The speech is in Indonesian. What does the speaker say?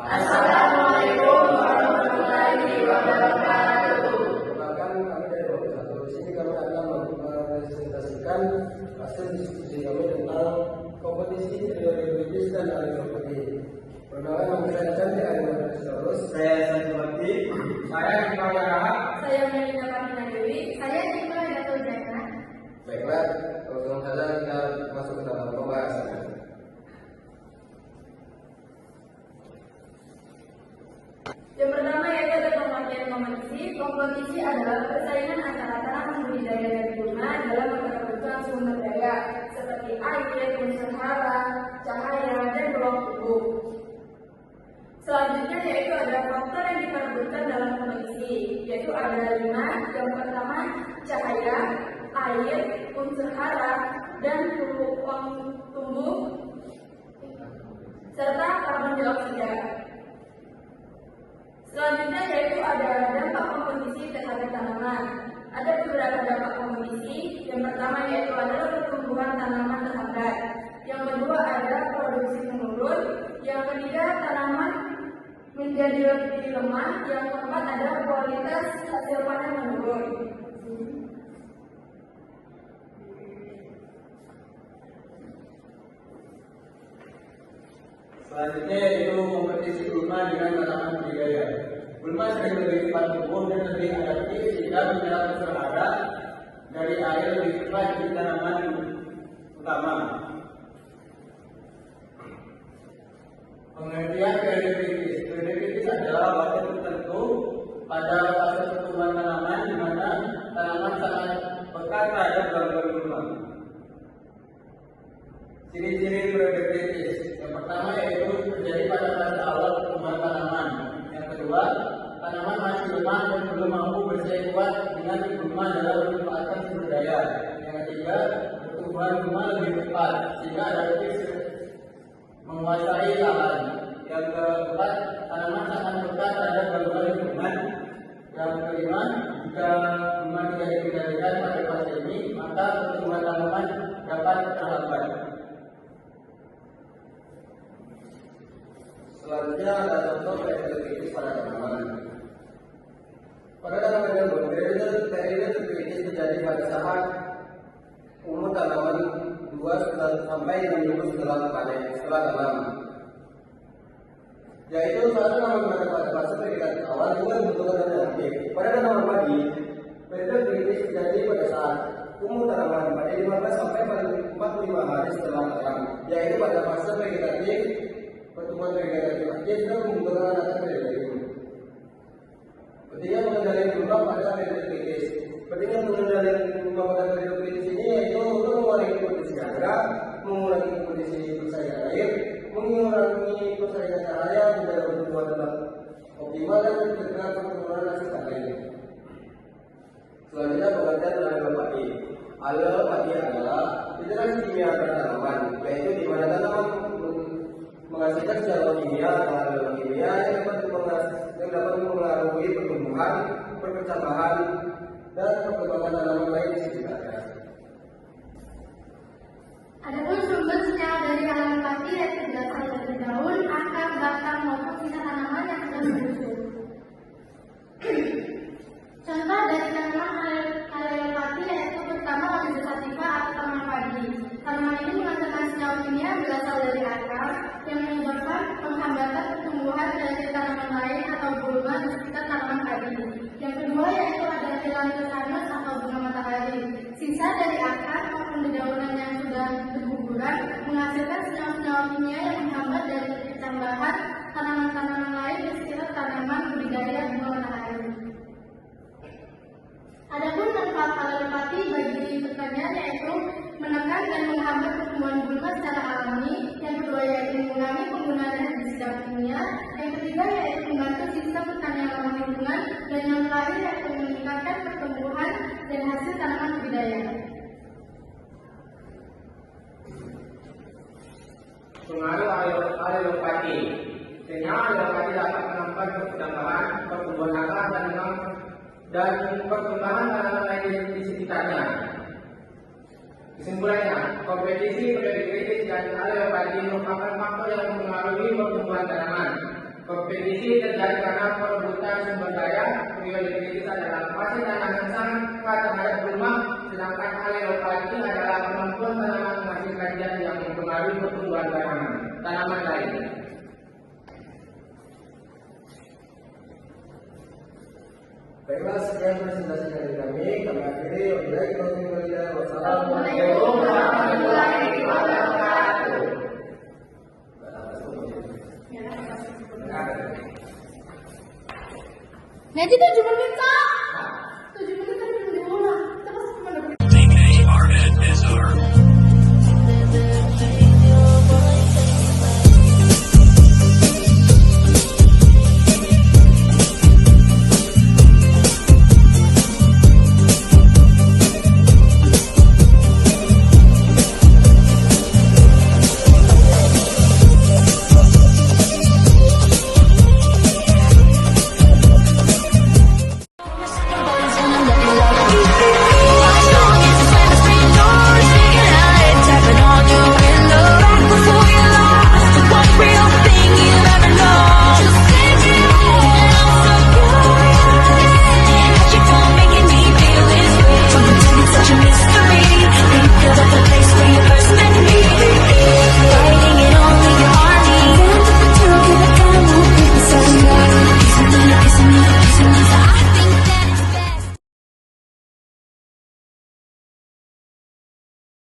Assalamualaikum warahmatullahi wabarakatuh. Bahkan kami dari Bapak di sini kami akan mempresentasikan hasil diskusi kami tentang kompetisi religius dan aligrafi. Perkenalkan nama saya Cantik Terus Saya Sanjurwati. Saya Iqbal Rahab. Saya Melina Kamina Dewi. Saya Iqbal Datul Jana. Baiklah, langsung saja kita masuk ke dalam pembahasan. Yang pertama yaitu ada pengertian kompetisi. Kompetisi adalah persaingan antara tanaman budidaya dan bunga dalam kebutuhan sumber daya seperti air, unsur hara, cahaya, dan ruang tubuh. Selanjutnya yaitu ada faktor yang diperebutkan dalam kompetisi, yaitu ada 5. Yang pertama cahaya, air, unsur hara, dan ruang tumbuh, serta karbon dioksida. Selanjutnya yaitu ada dampak kompetisi terhadap tanaman. Ada beberapa dampak kompetisi. Yang pertama yaitu adalah pertumbuhan tanaman terhambat. Yang kedua ada produksi menurun. Yang ketiga tanaman menjadi lebih lemah. Yang keempat ada kualitas hasil panen menurun. Selanjutnya yaitu kompetisi gulma dengan tanaman budidaya. Gulma sering lebih cepat tumbuh dan lebih adaptif sehingga menyerap unsur hara dari air lebih cepat di tanaman utama. Pengertian periodikitis adalah waktu tertentu pada fase pertumbuhan tanaman di mana tanaman sangat peka terhadap gangguan gulma. Ciri-ciri periodikitis. Yang pertama yaitu terjadi pada fase awal pertumbuhan tanaman. Yang kedua, tanaman masih lemah dan belum mampu bersaing kuat dengan gulma dalam memanfaatkan sumber daya. Yang ketiga, pertumbuhan gulma lebih cepat sehingga adaptif menguasai lahan. Yang keempat, tanaman sangat peka terhadap gangguan lingkungan. Yang kelima, jika gulma tidak dikendalikan pada fase ini, maka pertumbuhan tanaman dapat terhambat. selanjutnya ada contoh periodikitis pada tanaman. Pada tanaman yang periode kritis terjadi pada saat umur tanaman 2 sampai 6 minggu setelah tanam. Yaitu satu tanaman pada fase vegetatif awal juga membutuhkan dana aktif. Pada tanaman padi, periode kritis terjadi pada saat umur tanaman pada 15 sampai 45 hari setelah tanam, yaitu pada fase vegetatif. Pertumbuhan vegetatif aktif dan membutuhkan dana periode. Ketiga, pengendalian gulma pada periode kritis. Pentingnya pengendalian gulma pada periode kritis ini yaitu untuk mengurangi kondisi harga, mengurangi kondisi persaingan air, mengurangi persaingan cahaya, menjaga pertumbuhan tetap optimal dan mencegah pertumbuhan hasil panen. Selanjutnya pengertian tenaga padi. Padi adalah interaksi kimia antara tanaman, yaitu di mana tanaman menghasilkan senyawa kimia budaya yang dapat mempengaruhi pertumbuhan, perkembangan, dan perkembangan tanaman lain di sekitarnya. Adapun sumber secara dari alam pasti yaitu berasal dari daun, akar, batang maupun sisa tanaman yang sudah membusuk. Contoh dari tanaman haliopati yaitu pertama Oryza sativa atau tanaman padi. Tanaman ini menghasilkan senyawa kimia berasal dari akar yang menyebabkan penghambatan pertumbuhan dari tanaman lain atau gulma di sekitar tanaman padi. Yang kedua yaitu ada Phyllanthus atau bunga matahari. Sisa dari akar maupun dedaunan yang sudah berguguran menghasilkan senyawa-senyawa kimia yang menghambat dari pertambahan tanaman-tanaman lain di sekitar tanaman budidaya bunga matahari. Adapun manfaat haliopati bagi pertanian yaitu menekan dan menghambat pertumbuhan gulma secara alami. Yang kedua yaitu mengurangi penggunaan herbisida kimia. Yang ketiga yaitu membantu sistem pertanian ramah lingkungan. Dan yang terakhir yaitu meningkatkan pertumbuhan dan hasil tanaman budidaya. Pengaruh haliopati. Senyawa haliopati dapat menambah pertambahan pertumbuhan akar dan perkembangan tanaman lain di sekitarnya. Kesimpulannya, kompetisi produktivitas dan haliopati merupakan faktor yang mempengaruhi pertumbuhan tanaman. Kompetisi terjadi karena perebutan sumber daya, produktivitas adalah fase tanaman sangat terhadap gulma, sedangkan haliopati adalah kemampuan tanaman menghasilkan zat yang mempengaruhi pertumbuhan tanaman lain. Baiklah, sekian presentasi dari kami. Kami akhiri. Assalamualaikum warahmatullahi wabarakatuh. Nanti 7 menit, Kak.